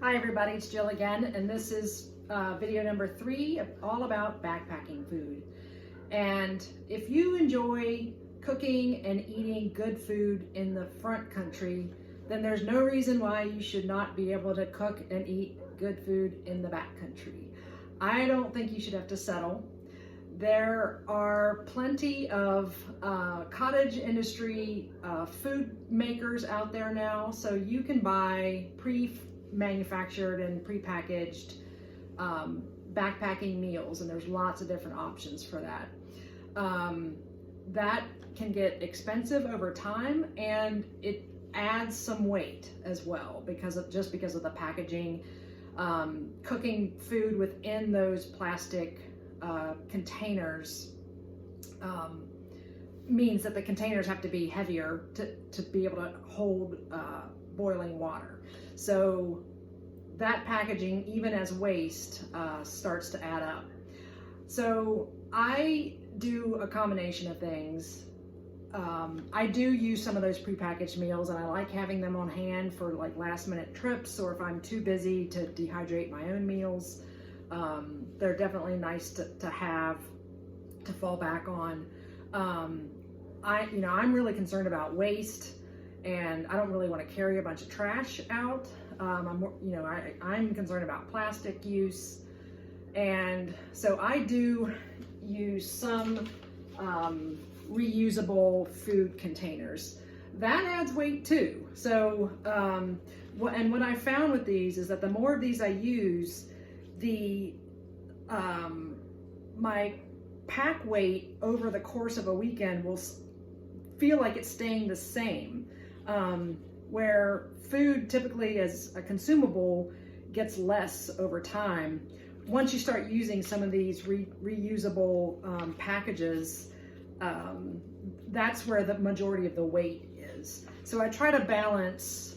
Hi everybody, it's Jill again, and this is video number 3, all about backpacking food. And if you enjoy cooking and eating good food in the front country, then there's no reason why you should not be able to cook and eat good food in the back country. I don't think you should have to settle. There are plenty of cottage industry food makers out there now, so you can buy pre-manufactured and pre-packaged backpacking meals, and there's lots of different options for that. That can get expensive over time, and it adds some weight as well because of the packaging. Cooking food within those plastic containers means that the containers have to be heavier to be able to hold boiling water. So that packaging, even as waste, starts to add up. So I do a combination of things. I do use some of those prepackaged meals, and I like having them on hand for like last minute trips, or if I'm too busy to dehydrate my own meals. They're definitely nice to have, to fall back on. I'm really concerned about waste, and I don't really want to carry a bunch of trash out. I'm concerned about plastic use, and so I do use some reusable food containers. That adds weight too. So, what I found with these is that the more of these I use, my pack weight over the course of a weekend will feel like it's staying the same. Where food typically as a consumable gets less over time. Once you start using some of these reusable packages, that's where the majority of the weight is. So I try to balance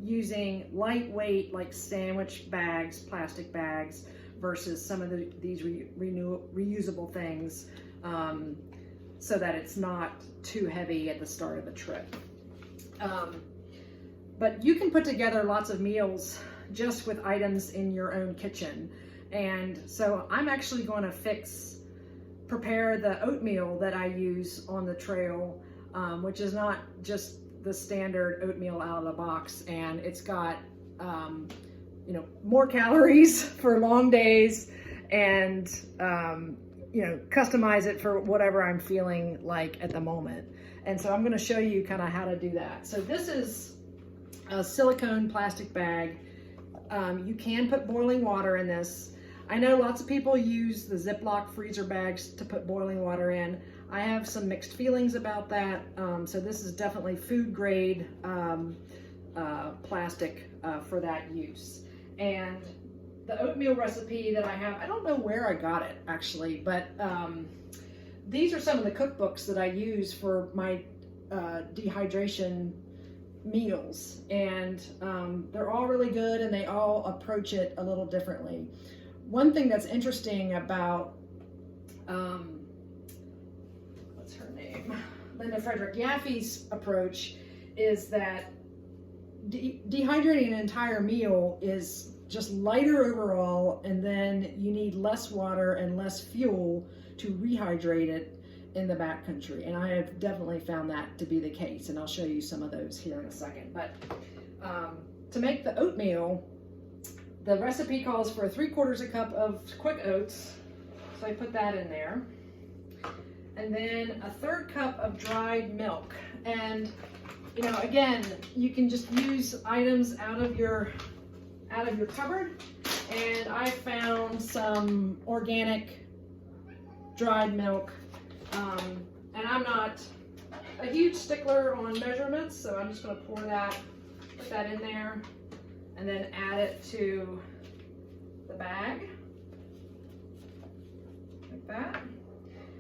using lightweight, like sandwich bags, plastic bags, versus some of these reusable things, so that it's not too heavy at the start of the trip. But you can put together lots of meals just with items in your own kitchen. And so I'm actually going to prepare the oatmeal that I use on the trail, which is not just the standard oatmeal out of the box, and it's got more calories for long days, and customize it for whatever I'm feeling like at the moment. And so I'm going to show you kind of how to do that. So this is a silicone plastic bag. You can put boiling water in this. I know lots of people use the Ziploc freezer bags to put boiling water in. I have some mixed feelings about that. So this is definitely food grade plastic for that use. And the oatmeal recipe that I have, I don't know where I got it actually, but these are some of the cookbooks that I use for my dehydration meals, and they're all really good, and they all approach it a little differently. One thing that's interesting about what's her name, Linda Frederick Yaffe's approach is that dehydrating an entire meal is just lighter overall, and then you need less water and less fuel to rehydrate it in the backcountry. And I have definitely found that to be the case, and I'll show you some of those here in a second. But to make the oatmeal, the recipe calls for 3/4 cup of quick oats, so I put that in there, and then a 1/3 cup of dried milk. And again, you can just use items out of your cupboard, and I found some organic dried milk, and I'm not a huge stickler on measurements, so I'm just going to put that in there, and then add it to the bag like that,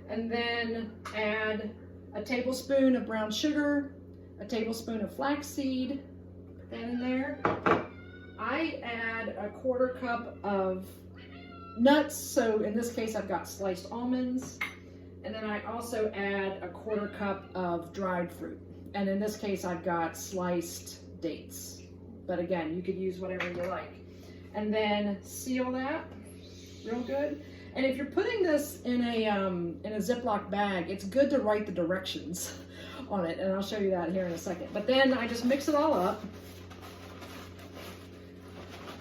and then add a tablespoon of brown sugar, a tablespoon of flaxseed, put that in there. I add a 1/4 cup of nuts, so in this case I've got sliced almonds, and then I also add a 1/4 cup of dried fruit, and in this case I've got sliced dates. but again, you could use whatever you like. And then seal that real good. And if you're putting this in a Ziploc bag, it's good to write the directions on it, and I'll show you that here in a second. But then I just mix it all up,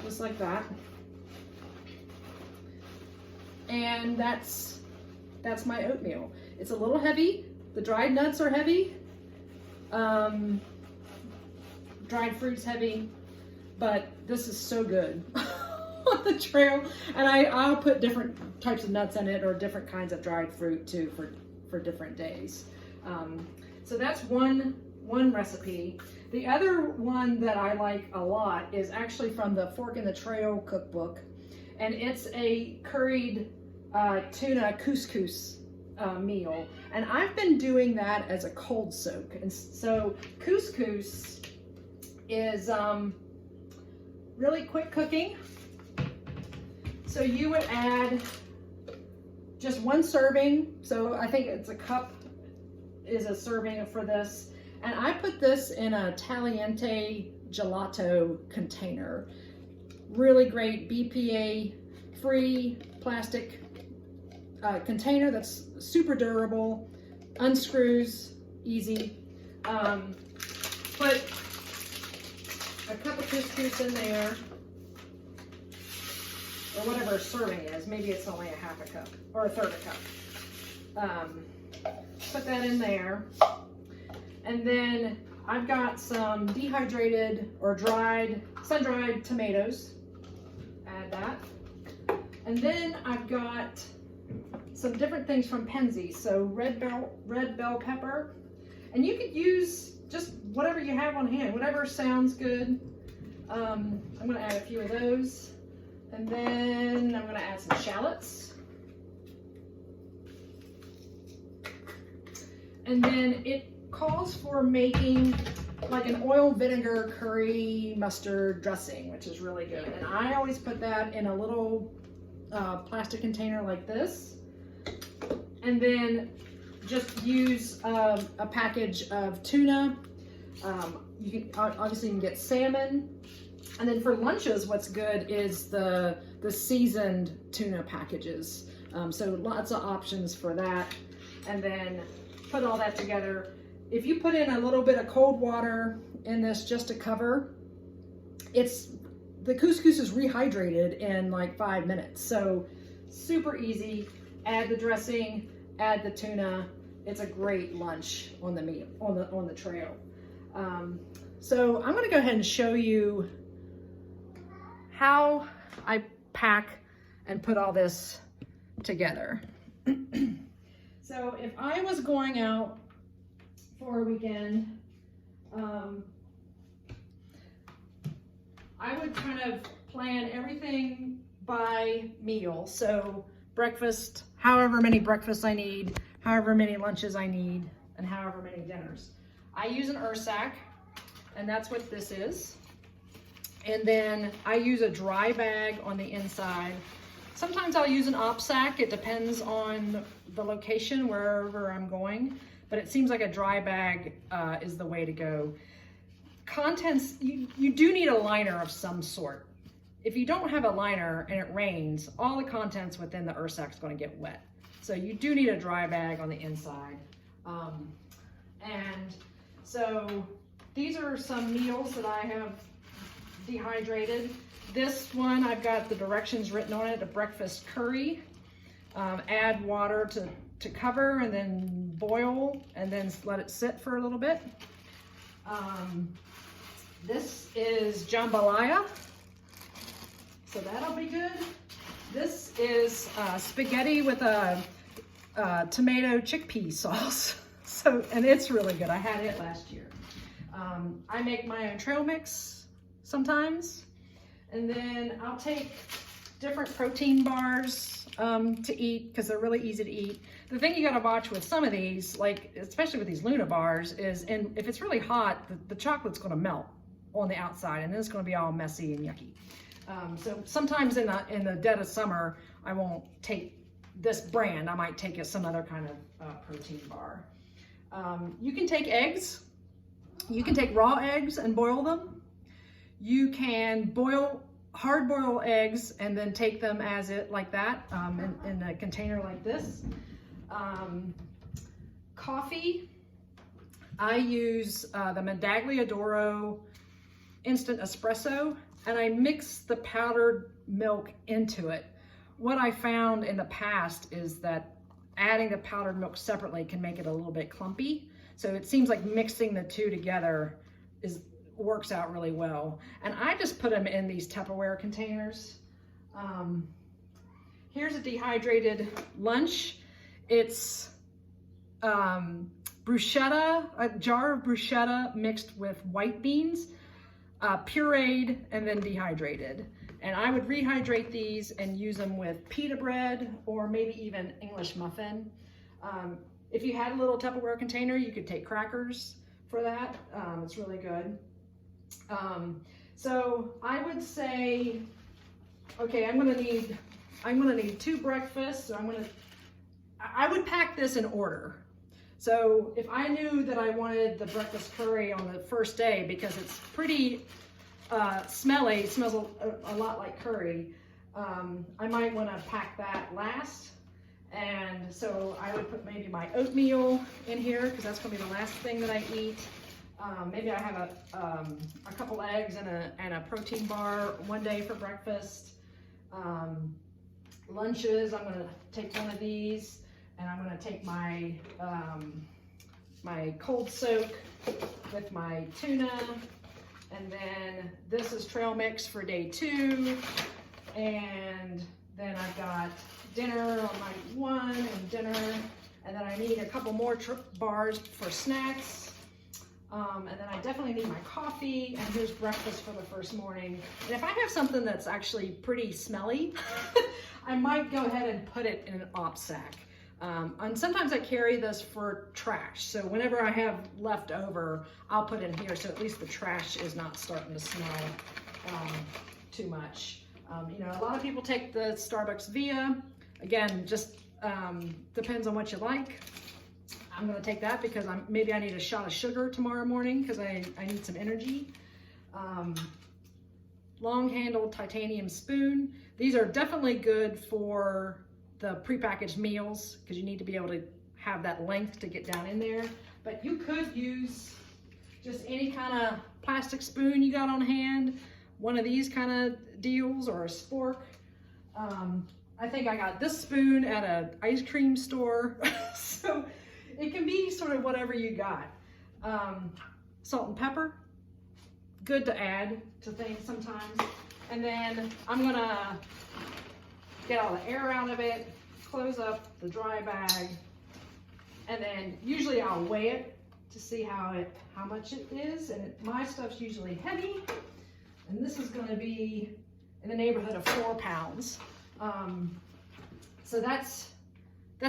just like that. And that's my oatmeal. It's a little heavy. The dried nuts are heavy. Dried fruit's heavy, but this is so good on the trail. And I'll put different types of nuts in it, or different kinds of dried fruit too, for different days. So that's one recipe. The other one that I like a lot is actually from the Fork in the Trail cookbook, and it's a curried tuna couscous meal, and I've been doing that as a cold soak. And so couscous is really quick cooking. So you would add just one serving. So I think it's a cup is a serving for this. And I put this in a Tagliente gelato container. Really great BPA free plastic container that's super durable, unscrews easy. Put a cup of couscous in there, or whatever a serving is. Maybe it's only a half a cup or a third a cup. Put that in there, and then I've got some dehydrated or sun-dried tomatoes. Add that, and then I've got some different things from Penzeys. So red bell pepper, and you could use just whatever you have on hand, whatever sounds good. I'm gonna add a few of those, and then I'm gonna add some shallots. And then it calls for making like an oil vinegar curry mustard dressing, which is really good. And I always put that in a little plastic container like this. And then just use a package of tuna. You can obviously get salmon. And then for lunches, what's good is the seasoned tuna packages. So lots of options for that. And then put all that together. If you put in a little bit of cold water in this just to cover, the couscous is rehydrated in like 5 minutes. So super easy. Add the dressing, add the tuna. It's a great lunch on the meal, on the trail. So I'm gonna go ahead and show you how I pack and put all this together. So if I was going out for a weekend, I would kind of plan everything by meal. So breakfast, however many breakfasts I need, however many lunches I need, and however many dinners. I use an Ursack, and that's what this is. And then I use a dry bag on the inside. Sometimes I'll use an OpSack. It depends on the location, wherever I'm going. But it seems like a dry bag is the way to go. Contents, you do need a liner of some sort. If you don't have a liner and it rains, all the contents within the Ursack is going to get wet. So you do need a dry bag on the inside. And so these are some meals that I have dehydrated. This one, I've got the directions written on it, a breakfast curry. Add water to cover and then boil and then let it sit for a little bit. This is jambalaya, so that'll be good. This is spaghetti with a tomato chickpea sauce. And it's really good. I had it last year. I make my own trail mix sometimes. And then I'll take different protein bars to eat because they're really easy to eat. The thing you gotta watch with some of these, like especially with these Luna bars, is if it's really hot, the chocolate's gonna melt on the outside and then it's gonna be all messy and yucky. So sometimes in the dead of summer, I won't take this brand. I might take some other kind of protein bar. You can take eggs. You can take raw eggs and boil them. You can hard boil eggs and then take them as it like that in a container like this. Coffee, I use the Medaglia d'Oro instant espresso, and I mix the powdered milk into it. What I found in the past is that adding the powdered milk separately can make it a little bit clumpy. So it seems like mixing the two together works out really well. And I just put them in these Tupperware containers. Here's a dehydrated lunch. It's bruschetta, a jar of bruschetta mixed with white beans, pureed and then dehydrated. And I would rehydrate these and use them with pita bread or maybe even English muffin. If you had a little Tupperware container, you could take crackers for that. It's really good. So I would say, okay, I'm gonna need 2 breakfasts. So I would pack this in order. So if I knew that I wanted the breakfast curry on the first day, because it's pretty smelly, it smells a lot like curry, I might want to pack that last. And so I would put maybe my oatmeal in here, because that's going to be the last thing that I eat. Maybe I have a couple eggs and a protein bar one day for breakfast. Lunches, I'm going to take one of these, and I'm going to take my my cold soak with my tuna, and then this is trail mix for day 2, and then I've got dinner on night 1 and dinner, and then I need a couple more bars for snacks, and then I definitely need my coffee, and here's breakfast for the first morning. And if I have something that's actually pretty smelly, I might go ahead and put it in an op sack. And sometimes I carry this for trash. So whenever I have left over, I'll put in here so at least the trash is not starting to smell too much. You know, a lot of people take the Starbucks Via. Again, just depends on what you like. I'm gonna take that because maybe I need a shot of sugar tomorrow morning because I need some energy. Long handled titanium spoon. These are definitely good for the prepackaged meals because you need to be able to have that length to get down in there. But you could use just any kind of plastic spoon you got on hand, one of these kind of deals, or a spork. I think I got this spoon at an ice cream store. So it can be sort of whatever you got. Salt and pepper, good to add to things sometimes. And then I'm gonna get all the air out of it, close up the dry bag, and then usually I'll weigh it to see how much it is. And my stuff's usually heavy, and this is going to be in the neighborhood of 4 pounds. So that's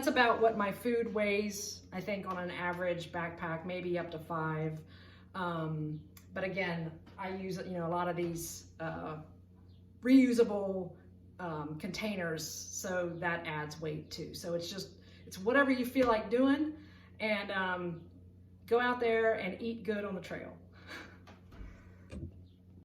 about what my food weighs, I think, on an average backpack, maybe up to 5. But again, I use, you know, a lot of these reusable containers, so that adds weight too. So it's whatever you feel like doing, and go out there and eat good on the trail.